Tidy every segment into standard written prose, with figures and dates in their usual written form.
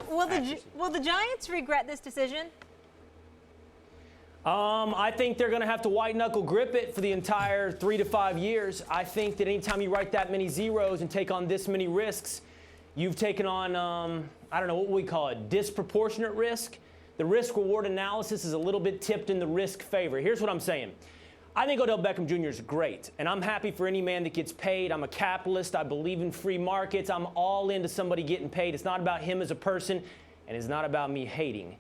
Will the Giants regret this decision? I think they're going to have to white-knuckle grip it for the entire 3 to 5 years. I think that anytime you write that many zeros and take on this many risks, you've taken on, I don't know, what we call it, disproportionate risk. The risk-reward analysis is a little bit tipped in the risk favor. Here's what I'm saying. I think Odell Beckham Jr. is great, and I'm happy for any man that gets paid. I'm a capitalist. I believe in free markets. I'm all into somebody getting paid. It's not about him as a person, and it's not about me hating.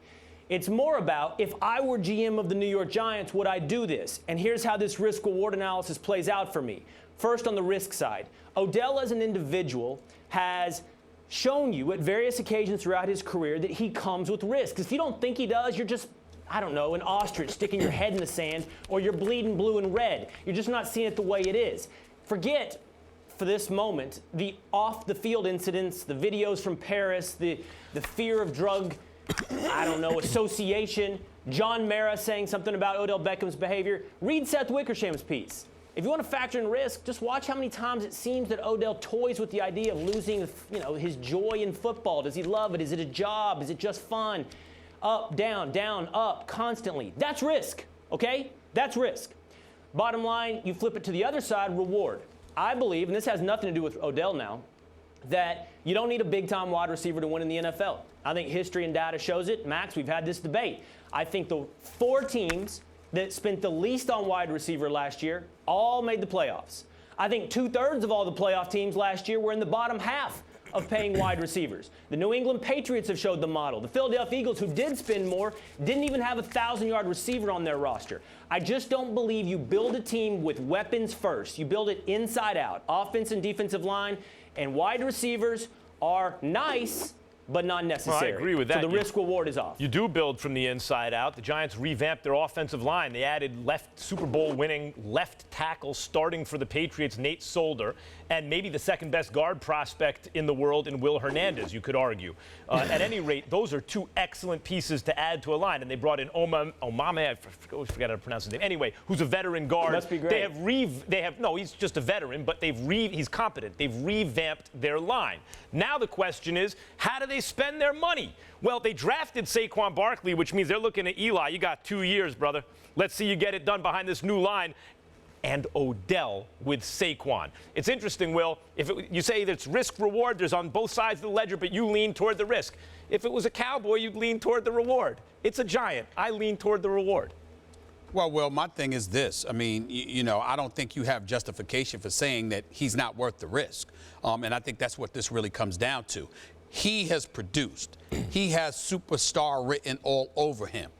It's more about, if I were GM of the New York Giants, would I do this? And here's how this risk-reward analysis plays out for me. First, on the risk side, Odell as an individual has shown you at various occasions throughout his career that he comes with risks. If you don't think he does, you're just, I don't know, an ostrich sticking your head in the sand, or you're bleeding blue and red. You're just not seeing it the way it is. Forget, for this moment, the off-the-field incidents, the videos from Paris, the fear of drug association, John Mara saying something about Odell Beckham's behavior. Read Seth Wickersham's piece. If you want to factor in risk, just watch how many times it seems that Odell toys with the idea of losing, his joy in football. Does he love it? Is it a job? Is it just fun? Up, down, up, constantly. That's risk, okay? That's risk. Bottom line, you flip it to the other side, reward. I believe, and this has nothing to do with Odell now, that you don't need a big-time wide receiver to win in the NFL. I think history and data shows it. Max, we've had this debate. I think the 4 teams that spent the least on wide receiver last year all made the playoffs. I think 2/3 of all the playoff teams last year were in the bottom half of paying wide receivers. The New England Patriots have showed the model. The Philadelphia Eagles, who did spend more, didn't even have a 1,000-yard receiver on their roster. I just don't believe you build a team with weapons first. You build it inside out, offense and defensive line, and wide receivers are nice, but not necessary. Well, I agree with that. So the risk-reward is off. You do build from the inside out. The Giants revamped their offensive line. They added Super Bowl winning left tackle starting for the Patriots, Nate Solder, and maybe the second best guard prospect in the world in Will Hernandez, you could argue. At any rate, those are 2 excellent pieces to add to a line. And they brought in Omame, I always forget how to pronounce his name. Anyway, who's a veteran guard. Must be great. No, he's just a veteran, but he's competent. They've revamped their line. Now the question is, how do they spend their money? Well, they drafted Saquon Barkley, which means they're looking at Eli. You got 2 years, brother. Let's see you get it done behind this new line. And Odell with Saquon. It's interesting, Will. You say that it's risk-reward. There's on both sides of the ledger, but you lean toward the risk. If it was a Cowboy, you'd lean toward the reward. It's a Giant. I lean toward the reward. Well, Will, my thing is this. I mean, I don't think you have justification for saying that he's not worth the risk. And I think that's what this really comes down to. He has produced. He has superstar written all over him.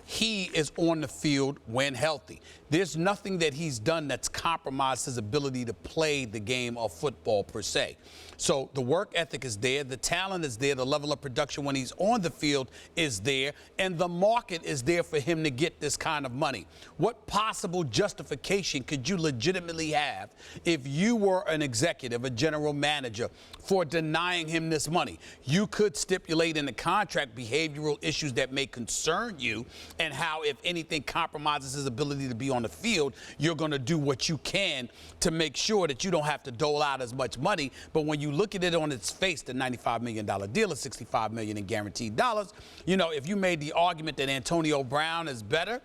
He is on the field when healthy. There's nothing that he's done that's compromised his ability to play the game of football per se. So the work ethic is there, the talent is there, the level of production when he's on the field is there, and the market is there for him to get this kind of money. What possible justification could you legitimately have if you were an executive, a general manager, for denying him this money? You could stipulate in the contract behavioral issues that may concern you and how, if anything compromises his ability to be on the field, you're going to do what you can to make sure that you don't have to dole out as much money. But when you look at it on its face, the $95 million deal is $65 million in guaranteed dollars. If you made the argument that Antonio Brown is better,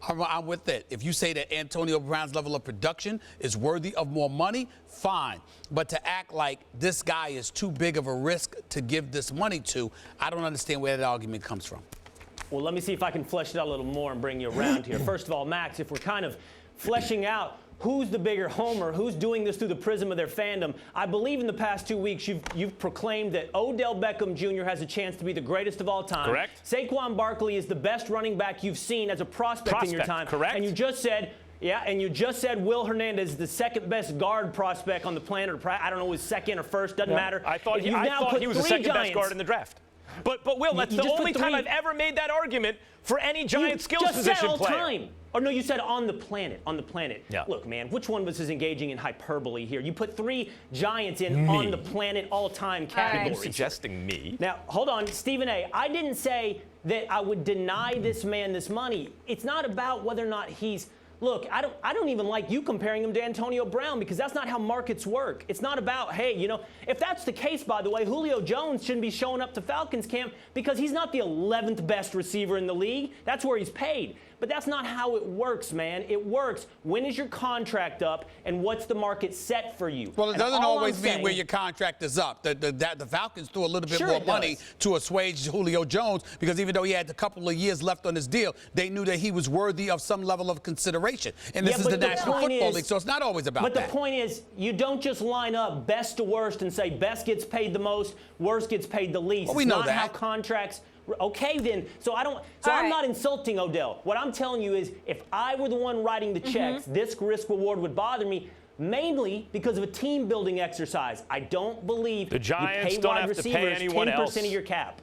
I'm with it. If you say that Antonio Brown's level of production is worthy of more money, fine. But to act like this guy is too big of a risk to give this money to, I don't understand where that argument comes from. Well, let me see if I can flesh it out a little more and bring you around here. First of all, Max, if we're kind of fleshing out who's the bigger homer, who's doing this through the prism of their fandom, I believe in the past 2 weeks you've proclaimed that Odell Beckham Jr. has a chance to be the greatest of all time. Correct. Saquon Barkley is the best running back you've seen as a prospect in your time. Correct. And you just said Will Hernandez is the second best guard prospect on the planet. I don't know, was second or first, doesn't matter. I thought he was the second best guard in the draft. But Will, that's the only time I've ever made that argument for any Giant skills position player. Time. Or no, you said on the planet. On the planet. Yeah. Look, man, which one of us is engaging in hyperbole here? You put 3 Giants in on the planet all-time categories. You're suggesting me. Now, hold on, Stephen A. I didn't say that I would deny this man this money. It's not about whether or not he's Look, I don't even like you comparing him to Antonio Brown because that's not how markets work. It's not about, hey, if that's the case, by the way, Julio Jones shouldn't be showing up to Falcons camp because he's not the 11th best receiver in the league. That's where he's paid. But that's not how it works, man. It works. When is your contract up, and what's the market set for you? Well, it doesn't always mean where your contract is up. The Falcons threw a little bit more money to assuage Julio Jones because even though he had a couple of years left on his deal, they knew that he was worthy of some level of consideration. And this is the National Football League, so it's not always about that. But the point is, you don't just line up best to worst and say best gets paid the most, worst gets paid the least. Well, we know it's not how contracts. Okay, then. So I'm not insulting Odell. What I'm telling you is, if I were the one writing the checks, this risk reward would bother me. Mainly because of a team building exercise. I don't believe the Giants you pay don't wide have receivers to pay anyone 10% else of your cap.